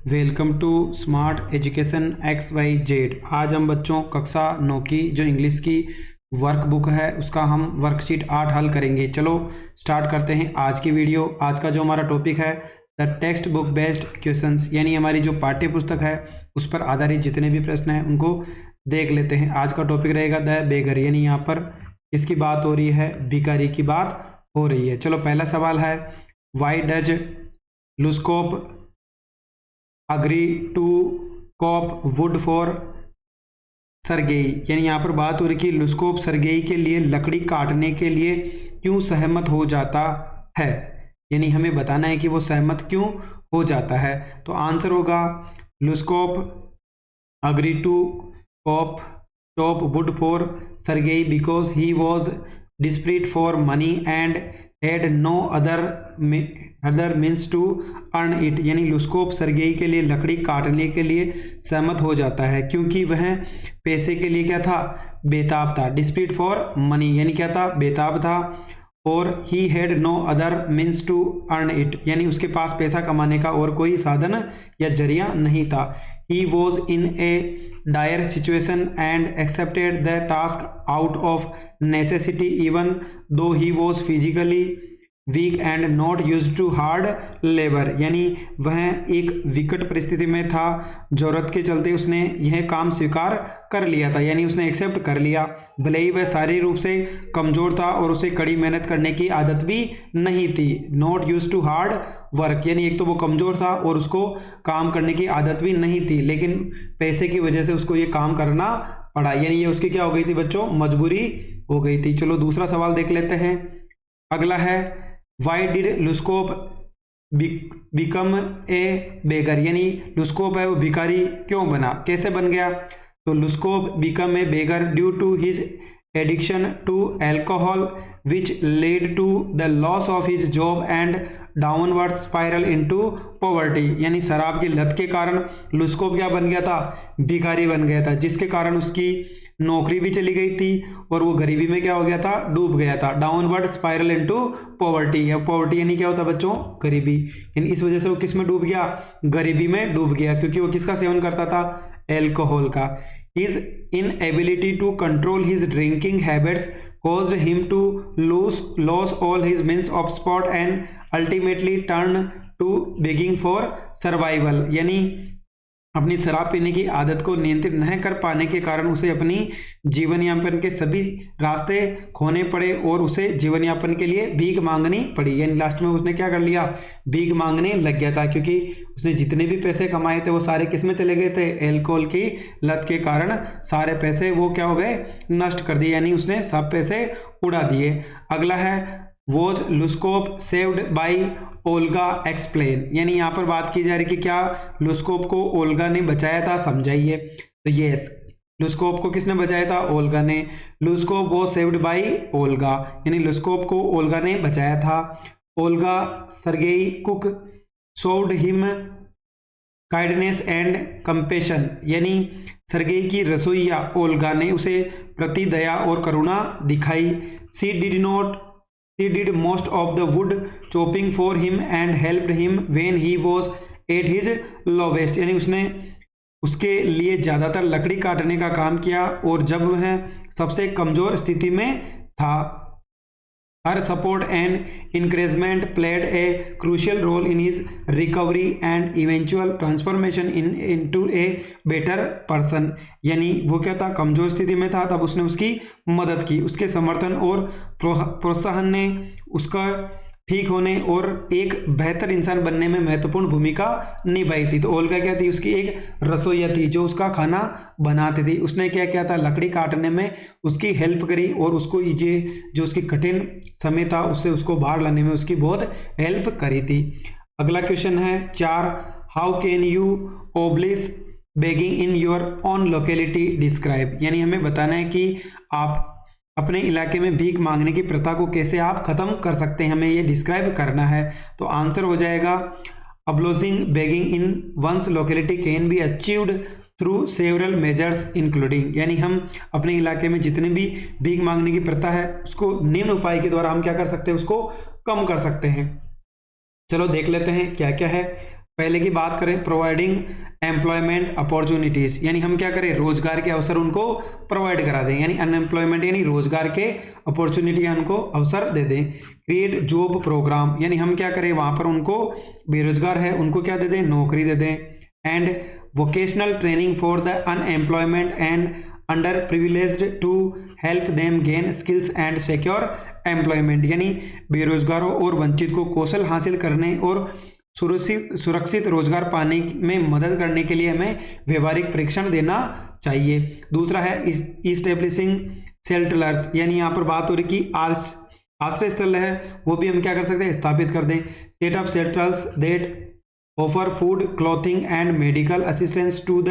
Welcome to smart education XYZ। आज हम बच्चों कक्षा 9 की जो इंग्लिश की वर्कबुक है उसका हम वर्कशीट 8 हल करेंगे। चलो स्टार्ट करते हैं आज की वीडियो। आज का जो हमारा टॉपिक है the text book based questions, यानी हमारी जो पाठ्य पुस्तक है उस पर आधारित जितने भी प्रश्न हैं उनको देख लेते हैं। आज का टॉपिक रहेगा द बेगर, यानी यहाँ पर किसकी बात हो रही है? भिखारी की बात हो रही है। चलो पहला सवाल है, why does Lushkoff agree to chop wood for Sergei, यानी यहाँ पर बात हो रही कि लुस्कोप सरगेई के लिए लकड़ी काटने के लिए क्यों सहमत हो जाता है, यानी हमें बताना है कि वो सहमत क्यों हो जाता है। तो आंसर होगा Lushkoff agree to chop chop wood for Sergei because he was desperate for money and had no other means to earn it, यानी लुस्कोप सरगेई के लिए लकड़ी काटने के लिए सहमत हो जाता है क्योंकि वह पैसे के लिए क्या था? बेताब था। डिस्परेट फॉर मनी यानी क्या था? बेताब था। और he had no other means to earn it, यानी उसके पास पैसा कमाने का और कोई साधन या जरिया नहीं था। He was in a dire situation and accepted the task out of necessity even though he was physically weak and not used to hard labour, यानी वह एक विकट परिस्थिति में था, जरूरत के चलते उसने यह काम स्वीकार कर लिया था, यानी उसने एक्सेप्ट कर लिया। भले ही वह शारीरिक रूप से कमजोर था और उसे कड़ी मेहनत करने की आदत भी नहीं थी। Not used to hard work, यानी एक तो वो कमजोर था और उसको काम करने की आदत भी नहीं थी, लेकिन पैसे की वजह से उसको ये काम करना पड़ा, यानी ये उसकी क्या हो गई थी बच्चों? मजबूरी हो गई थी। चलो दूसरा सवाल देख लेते हैं। अगला है, वाई डिड लुस्कोप बिकम ए बेगर, यानी लुस्कोप है वो भिखारी क्यों बना, कैसे बन गया? तो Lushkoff become a beggar due to his addiction to alcohol which led to the loss of his job and downward spiral into poverty, यानी शराब की लत के कारण लुस्कोप क्या बन गया था? भिखारी बन गया था, जिसके कारण उसकी नौकरी भी चली गई थी और वो गरीबी में क्या हो गया था? डूब गया था। डाउनवर्ड स्पाइरल इनटू पॉवर्टी, या पॉवर्टी यानी क्या होता है बच्चों? गरीबी, यानी इस वजह से वो किस में डूब गया? गरीबी में डूब गया, क्योंकि वो किसका सेवन करता था? एल्कोहल का। His inability to control his drinking habits caused him to lose all his means of sport and ultimately turn to begging for survival, यानी अपनी शराब पीने की आदत को नियंत्रित नहीं कर पाने के कारण उसे अपनी जीवन यापन के सभी रास्ते खोने पड़े और उसे जीवन यापन के लिए भीख मांगनी पड़ी, यानी लास्ट में उसने क्या कर लिया? भीख मांगने लग गया था, क्योंकि उसने जितने भी पैसे कमाए थे वो सारे किस में चले गए थे? एल्कोहल की लत के कारण सारे पैसे वो क्या हो गए? नष्ट कर दिए, यानी उसने सब पैसे उड़ा दिए। अगला है, was Lushkoff saved by Olga explain, यानी यहाँ पर बात की जा रही कि क्या लुस्कोप को ओल्गा ने बचाया था? समझाइए। तो यस, लुस्कोप को किसने बचाया था? ओल्गा ने। Lushkoff was saved by Olga, यानी लुस्कोप को ओल्गा ने बचाया था। Olga Sergei cook showed him kindness and compassion, यानी सरगेई की रसोईया ओल्गा ने उसे प्रति दया और करुणा दिखाई। She did most of the wood chopping for him and helped him when he was at his lowest, यानी उसने उसके लिए ज़्यादातर लकड़ी काटने का काम किया और जब वह सबसे कमज़ोर स्थिति में था। Her support and encouragement played a crucial role in his recovery and eventual transformation into a better person, यानी वो क्या था? कमजोर स्थिति में था, तब उसने उसकी मदद की। उसके समर्थन और प्रोत्साहन ने उसका ठीक होने और एक बेहतर इंसान बनने में महत्वपूर्ण भूमिका निभाई थी। तो ओल्गा क्या थी? उसकी एक रसोइया थी जो उसका खाना बनाती थी। उसने क्या किया था? लकड़ी काटने में उसकी हेल्प करी और उसको ये जो उसकी कठिन समय था उससे उसको बाहर लाने में उसकी बहुत हेल्प करी थी। अगला क्वेश्चन है 4, how can you abolish begging in your own locality describe, यानी हमें बताना है कि आप अपने इलाके में भीख मांगने की प्रथा को कैसे आप खत्म कर सकते हैं, हमें ये डिस्क्राइब करना है। तो आंसर हो जाएगा abolishing begging in one's locality can be achieved through several measures including, यानी हम अपने इलाके में जितने भी भीख मांगने की प्रथा है उसको निम्न उपाय के द्वारा हम क्या कर सकते हैं? उसको कम कर सकते हैं। चलो देख लेते हैं क्या क्या है। पहले की बात करें, प्रोवाइडिंग एम्प्लॉयमेंट अपॉर्चुनिटीज, यानी हम क्या करें, रोजगार के अवसर उनको प्रोवाइड करा दें, यानी अनएम्प्लॉयमेंट यानी रोजगार के अपॉर्चुनिटी उनको अवसर दे दें। क्रिएट जॉब प्रोग्राम, यानी हम क्या करें, वहां पर उनको बेरोजगार है उनको क्या दे दें, नौकरी दे दें। And vocational training for the unemployment and underprivileged to help them gain skills and secure employment, यानी बेरोजगारों और वंचित को कौशल हासिल करने और सुरक्षित रोजगार पाने में मदद करने के लिए हमें व्यवहारिक प्रशिक्षण देना चाहिए। दूसरा है इस्टेब्लिशिंग शेल्टर्स, यानी यहाँ पर बात हो रही कि आश्रय स्थल है वो भी हम क्या कर सकते हैं, स्थापित कर दें। Set up shelters that offer food, clothing and medical assistance to the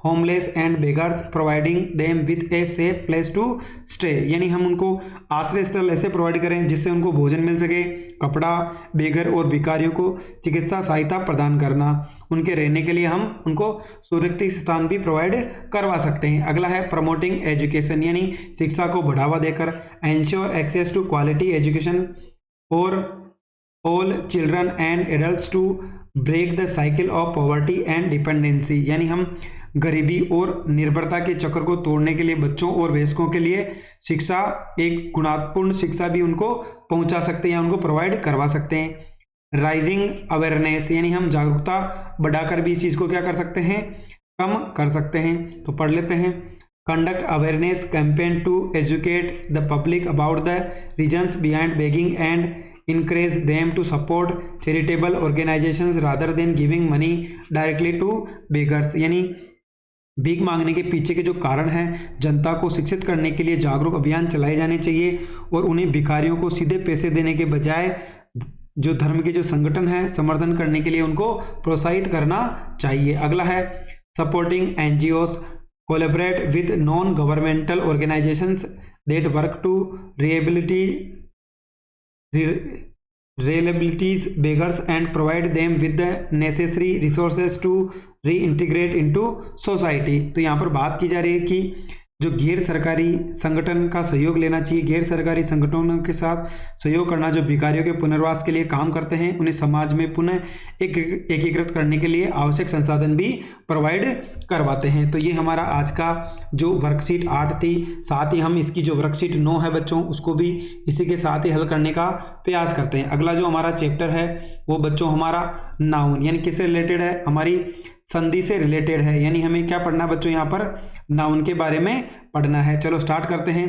homeless and beggars, providing them with a safe place to stay, यानी हम उनको आश्रय स्थल ऐसे प्रोवाइड करें जिससे उनको भोजन मिल सके, कपड़ा, बेघर और भिखारियों को चिकित्सा सहायता प्रदान करना, उनके रहने के लिए हम उनको सुरक्षित स्थान भी प्रोवाइड करवा सकते हैं। अगला है प्रमोटिंग एजुकेशन, यानी शिक्षा को बढ़ावा देकर ensure access to quality education for all children and adults to break the cycle of poverty and dependency, यानी हम गरीबी और निर्भरता के चक्र को तोड़ने के लिए बच्चों और वयस्कों के लिए शिक्षा, एक गुणात्मक शिक्षा भी उनको पहुंचा सकते हैं या उनको प्रोवाइड करवा सकते हैं। राइजिंग अवेयरनेस, यानी हम जागरूकता बढ़ाकर भी इस चीज़ को क्या कर सकते हैं, कम कर सकते हैं। तो पढ़ लेते हैं। Conduct awareness campaign to educate the public about the reasons behind begging and encourage them to support charitable organizations rather than giving money directly to beggars, यानी भीख मांगने के पीछे के जो कारण हैं, जनता को शिक्षित करने के लिए जागरूक अभियान चलाए जाने चाहिए और उन्हें भिखारियों को सीधे पैसे देने के बजाय जो धर्म के जो संगठन हैं समर्थन करने के लिए उनको प्रोत्साहित करना चाहिए। अगला है supporting NGOs collaborate with non governmental organisations that work to rehabilitate beggars and provide them with the necessary resources to reintegrate into society। तो यहाँ पर बात की जा रही है कि जो गैर सरकारी संगठन का सहयोग लेना चाहिए, गैर सरकारी संगठनों के साथ सहयोग करना, जो भिखारियों के पुनर्वास के लिए काम करते हैं, उन्हें समाज में पुनः एकीकृत करने के लिए आवश्यक संसाधन भी प्रोवाइड करवाते हैं। तो ये हमारा आज का जो वर्कशीट 8 थी, साथ ही हम इसकी जो वर्कशीट 9 है बच्चों उसको भी इसी के साथ ही हल करने का प्रयास करते हैं। अगला जो हमारा चैप्टर है वो बच्चों हमारा नाउन, यानी किससे रिलेटेड है, हमारी संधि से रिलेटेड है, यानी हमें क्या पढ़ना है बच्चों, यहाँ पर नाउन के बारे में पढ़ना है। चलो स्टार्ट करते हैं।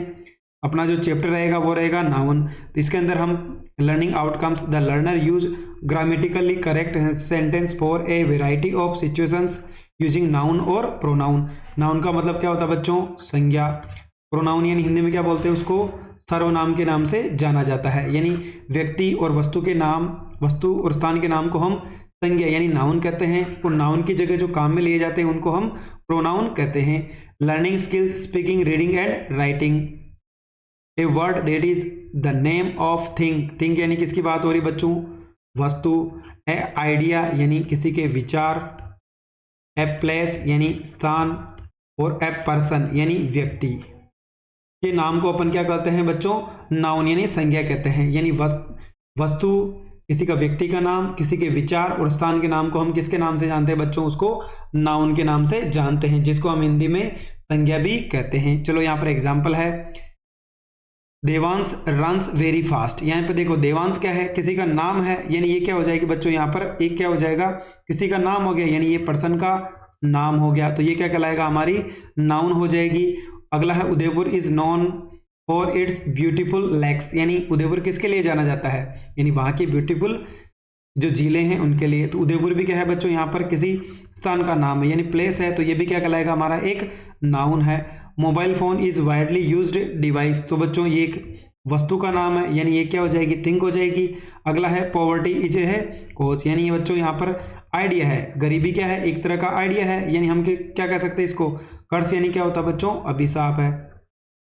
अपना जो चैप्टर रहेगा वो रहेगा नाउन। तो इसके अंदर हम learning outcomes, the learner use grammatically correct sentence for a variety of situations using noun और प्रोनाउन। नाउन का मतलब क्या होता है बच्चों, संज्ञा। प्रोनाउन यानी हिंदी में क्या बोलते हैं उसको, सर्वनाम के नाम से जाना जाता है, यानी व्यक्ति और वस्तु के नाम, वस्तु और स्थान के नाम को हम संज्ञा यानी नाउन कहते हैं, और नाउन की जगह जो काम में लिए जाते हैं उनको हम प्रोनाउन कहते हैं। Learning skills, speaking, reading and writing. A word that is the name of thing, thing यानी किसकी बात हो रही बच्चों, वस्तु। ए आइडिया यानी किसी के विचार। ए प्लेस यानी स्थान, और ए पर्सन यानी व्यक्ति। के नाम को अपन क्या कहते हैं बच्चों, नाउन यानी संज्ञा कहते हैं, यानी वस्तु, किसी का व्यक्ति का नाम, किसी के विचार और स्थान के नाम को हम किसके नाम से जानते हैं बच्चों, उसको नाउन के नाम से जानते हैं, जिसको हम हिंदी में संज्ञा भी कहते हैं। चलो यहाँ पर एग्जांपल है, देवांश रन्स वेरी फास्ट। यहाँ पे देखो देवांश क्या है, किसी का नाम है, यानी ये क्या हो जाएगी बच्चों, यहाँ पर एक क्या हो जाएगा, किसी का नाम हो गया, यानी ये पर्सन का नाम हो गया, तो ये क्या कहलाएगा, हमारी नाउन हो जाएगी। अगला है उदयपुर इज नॉन और इट्स ब्यूटीफुल लेक्स, यानी उदयपुर किसके लिए जाना जाता है, यानी वहाँ की ब्यूटीफुल जो झीलें हैं उनके लिए। तो उदयपुर भी क्या है बच्चों, यहाँ पर किसी स्थान का नाम है, यानी प्लेस है, तो ये भी क्या कहलाएगा, हमारा एक नाउन है। Mobile phone is widely used device, तो बच्चों ये एक वस्तु का नाम है, यानी ये क्या हो जाएगी, थिंग हो जाएगी। अगला है पॉवर्टी इज है कोज, यानी ये बच्चों यहाँ पर आइडिया है, गरीबी क्या है, एक तरह का आइडिया है, यानी हम क्या कह सकते हैं इसको, कर्ज यानी क्या होता है बच्चों, अभिशाप है,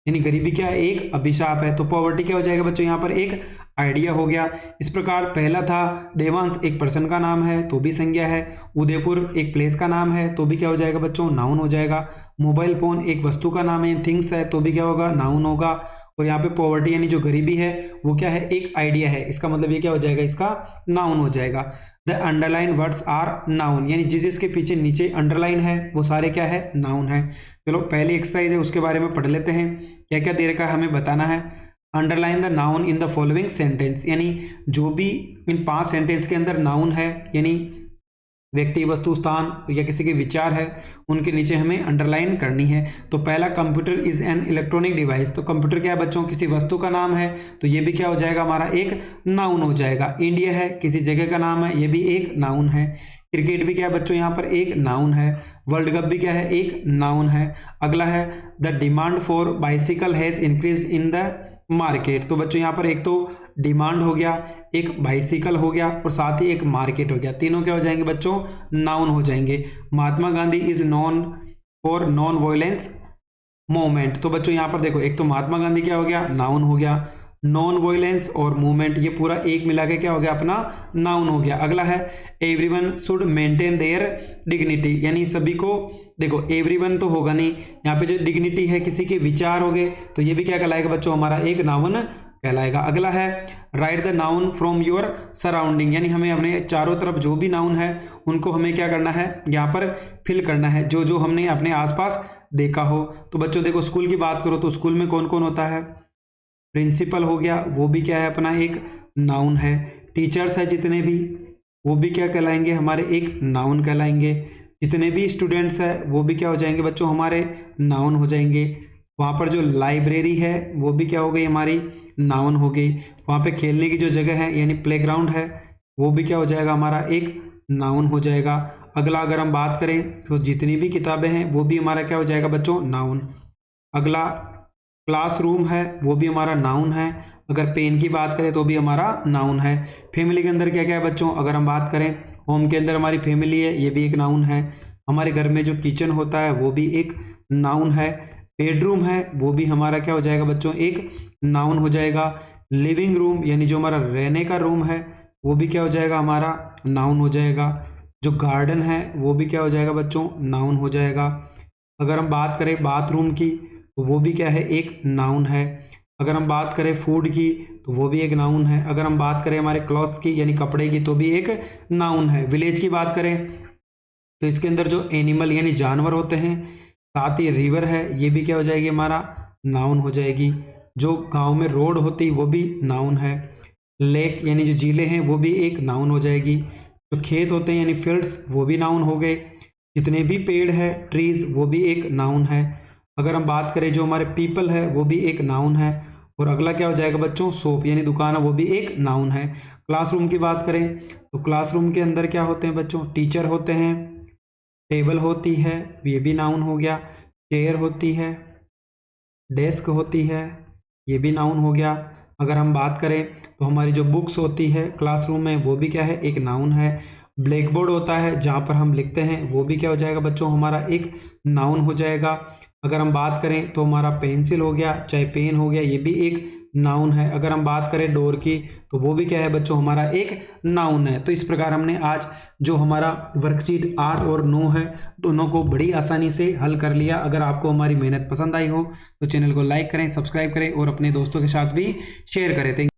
यानी गरीबी क्या है, एक अभिशाप है। तो पॉवर्टी क्या हो जाएगा बच्चों, यहाँ पर एक आइडिया हो गया। इस प्रकार पहला था देवांश एक पर्सन का नाम है तो भी संज्ञा है, उदयपुर एक प्लेस का नाम है तो भी क्या हो जाएगा बच्चों, नाउन हो जाएगा। मोबाइल फोन एक वस्तु का नाम है, थिंग्स है, तो भी क्या होगा, नाउन होगा। और यहाँ पे पॉवर्टी यानी जो गरीबी है वो क्या है, एक आइडिया है। इसका मतलब ये क्या हो जाएगा, इसका नाउन हो जाएगा। The underline words are noun, यानी जिसके पीछे नीचे अंडरलाइन है वो सारे क्या है, नाउन है। चलो पहली एक्सरसाइज है उसके बारे में पढ़ लेते हैं। क्या क्या दे रखा है हमें बताना है। Underline the noun in the following sentence, यानी जो भी इन 5 सेंटेंस के अंदर नाउन है, यानी व्यक्ति, वस्तु, स्थान या किसी के विचार है, उनके नीचे हमें अंडरलाइन करनी है। तो पहला, computer is an electronic device. तो कंप्यूटर क्या है बच्चों, किसी वस्तु का नाम है, तो ये भी क्या हो जाएगा, हमारा एक नाउन हो जाएगा। इंडिया है, किसी जगह का नाम है, ये भी एक नाउन है। क्रिकेट भी क्या है बच्चों, यहाँ पर एक नाउन है। वर्ल्ड कप भी क्या है, एक नाउन है। अगला है the demand for bicycle has increase in the market. तो बच्चों यहाँ पर एक तो डिमांड हो गया, एक बाइसिकल हो गया और साथ ही एक मार्केट हो गया। तीनों क्या हो जाएंगे बच्चों, नाउन हो जाएंगे। Mahatma Gandhi is known for non violence movement. तो बच्चों यहाँ पर देखो, एक तो महात्मा गांधी क्या हो गया, नाउन हो गया। नॉन वायलेंस और मूवमेंट, ये पूरा एक मिला के क्या हो गया, अपना नाउन हो गया। अगला है everyone should maintain their dignity, यानी सभी को, देखो एवरीवन तो होगा नहीं, यहाँ पे जो डिग्निटी है, किसी के विचार हो गए, तो ये भी क्या कहलाएगा बच्चों, हमारा एक नाउन कहलाएगा। अगला है right the noun from your surrounding, यानी हमें अपने चारों तरफ जो भी नाउन है उनको हमें क्या करना है, यहाँ पर फिल करना है, जो जो हमने अपने आसपास देखा हो। तो बच्चों देखो, स्कूल की बात करो तो स्कूल में कौन कौन होता है, प्रिंसिपल हो गया, वो भी क्या है, अपना एक नाउन है। टीचर्स है जितने भी, वो भी क्या कहलाएंगे, हमारे एक नाउन कहलाएंगे। जितने भी स्टूडेंट्स है वो भी क्या हो जाएंगे बच्चों, हमारे नाउन हो जाएंगे। वहाँ पर जो लाइब्रेरी है वो भी क्या हो गई, हमारी नाउन हो गई। वहाँ पे खेलने की जो जगह है यानी प्लेग्राउंड है, वो भी क्या हो जाएगा, हमारा एक नाउन हो जाएगा। अगला अगर हम बात करें तो जितनी भी किताबें हैं वो भी हमारा क्या हो जाएगा बच्चों, नाउन। अगला क्लासरूम है, वो भी हमारा नाउन है। अगर पेन की बात करें तो भी हमारा नाउन है। फैमिली के अंदर क्या क्या है बच्चों, अगर हम बात करें, होम के अंदर हमारी फैमिली है, ये भी एक नाउन है। हमारे घर में जो किचन होता है वो भी एक नाउन है। बेडरूम है, वो भी हमारा क्या हो जाएगा बच्चों, एक नाउन हो जाएगा। लिविंग रूम यानी जो हमारा रहने का रूम है वो भी क्या हो जाएगा, हमारा नाउन हो जाएगा। जो गार्डन है वो भी क्या हो जाएगा बच्चों, नाउन हो जाएगा। अगर हम बात करें बाथरूम की तो वो भी क्या है, एक नाउन है। अगर हम बात करें फूड की तो वो भी एक नाउन है। अगर हम बात करें हमारे क्लॉथ्स की यानी कपड़े की तो भी एक नाउन है। विलेज की बात करें तो इसके अंदर जो एनिमल यानी जानवर होते हैं, साथ ही रिवर है, ये भी क्या हो जाएगी, हमारा नाउन हो जाएगी। जो गांव में रोड होती वो भी नाउन है। लेक यानी जो झीलें हैं वो भी एक नाउन हो जाएगी। जो खेत होते हैं यानी फील्ड्स, वो भी नाउन हो गए। जितने भी पेड़ है, ट्रीज, वो भी एक नाउन है। अगर हम बात करें जो हमारे पीपल है वो भी एक नाउन है। और अगला क्या हो जाएगा बच्चों, शॉप यानी दुकान है, वो भी एक नाउन है। क्लासरूम की बात करें तो क्लासरूम के अंदर क्या होते हैं बच्चों, टीचर होते हैं, टेबल होती है, ये भी नाउन हो गया। चेयर होती है, डेस्क होती है, ये भी नाउन हो गया। अगर हम बात करें तो हमारी जो बुक्स होती है क्लासरूम में वो भी क्या है, एक नाउन है। ब्लैक बोर्ड होता है जहाँ पर हम लिखते हैं, वो भी क्या हो जाएगा बच्चों, हमारा एक नाउन हो जाएगा। अगर हम बात करें तो हमारा पेंसिल हो गया, चाहे पेन हो गया, ये भी एक नाउन है। अगर हम बात करें डोर की तो वो भी क्या है बच्चों, हमारा एक नाउन है। तो इस प्रकार हमने आज जो हमारा वर्कशीट 8 और 9 है, दोनों को बड़ी आसानी से हल कर लिया। अगर आपको हमारी मेहनत पसंद आई हो तो चैनल को लाइक करें, सब्सक्राइब करें और अपने दोस्तों के साथ भी शेयर करें।